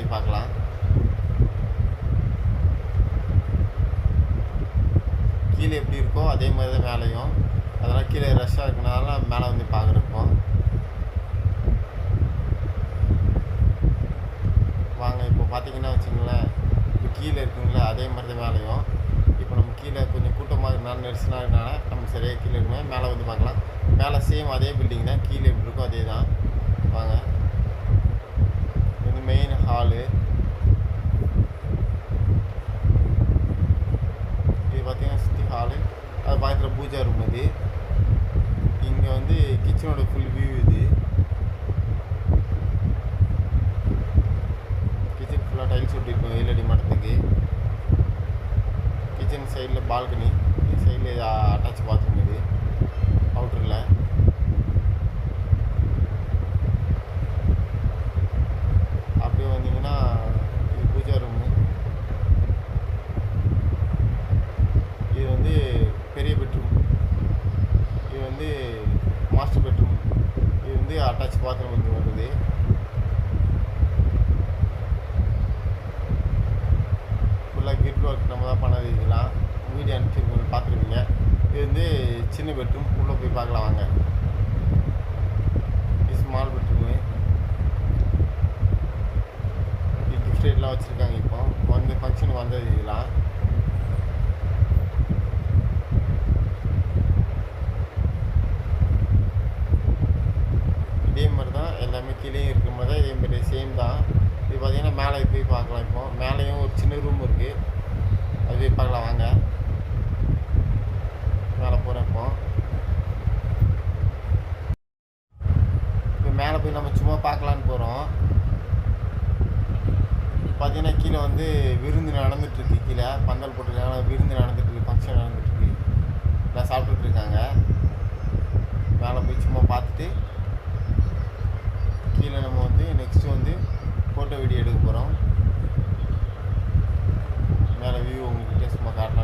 போய் பார்க்கலாம். கீழே எப்படி இருக்கோ அதே மாதிரி தான் மேலேயும். அதெல்லாம் கீழே ரஷ்ஷாக இருக்கனால மேலே வந்து பார்க்குறப்போம். வாங்க இப்போ பார்த்தீங்கன்னா வச்சுங்களேன், இப்போ கீழே இருக்குங்களே அதே மாதிரி தான் மேலேயும். இப்போ நம்ம கீழே கொஞ்சம் கூட்டமாக இருக்கனால நெரிசலாக இருக்கனால நம்ம சரியாக கீழே இருக்குமே மேலே வந்து பார்க்கலாம். மேலே சேம் அதே பில்டிங் தான், கீழே எப்படி இருக்கோ அதே தான். வாங்க, இது மெயின் ஹாலு. இது பார்த்தீங்கன்னா சுற்றி ஹாலு, அது பார்க்குற பூஜா ரூம். இது இங்கே வந்து கிச்சனோட ஃபுல் வியூ. இது கிச்சன் ஃபுல்லாக டைல்ஸ் ஒட்டியிருக்கோம் வெயிலடி மட்டத்துக்கு. கிச்சன் சைடில் பால்கனி, சைடில் அட்டாச் பாத்ரூம். இது அவுட்டரில். அப்படியே வந்தீங்கன்னா இது பூஜா ரூமு. இது வந்து பெரிய பெட்ரூம். இது வந்து மாஸ்டர் பெட்ரூம். இது வந்து அட்டாச் பாத்ரூம் இங்கே வருது. ஃபுல்லாக கிரிட் ஒர்க் நம்ம தான் பண்ணது. இதெல்லாம் வீடியோ அனுப்பிச்சிருக்கோம், பார்த்துருப்பீங்க. இது வந்து சின்ன பெட்ரூம், உள்ளே போய் பார்க்கலாம் வாங்க. இது ஸ்மால் பெட்ரூமு. இது கிஃப்ட் ரேட்லாம் வச்சுருக்காங்க. இப்போ வந்து ஃபங்க்ஷனுக்கு வந்தது இதெல்லாம். இதே மாதிரி தான் எல்லாமே கீழே இருக்கிற மாதிரி தான், இதே மாதிரி சேம் தான். இது பார்த்தீங்கன்னா மேலே போய் பார்க்கலாம். இப்போ மேலேயும் ஒரு சின்ன ரூம் இருக்குது, அது போய் பார்க்கலாம் வாங்க. மேலே போகிறேன். இப்போ மேலே போய் நம்ம சும்மா பார்க்கலான்னு போகிறோம். பார்த்தீங்கன்னா கீழே வந்து விருந்து நடந்துகிட்ருக்கு. கீழே பந்தல் போட்டிருக்காங்க, விருந்து நடந்துகிட்ருக்கு, ஃபங்க்ஷன் நடந்துகிட்ருக்கு, எல்லாம் சாப்பிட்டுட்ருக்காங்க. மேலே போய் சும்மா பார்த்துட்டு கீழே நம்ம வந்து நெக்ஸ்ட்டு வந்து ஃபோட்டோ வீடியோ எடுக்க போகிறோம். மேலே வியூ உங்கள்கிட்ட சும்மா காட்டலாம்.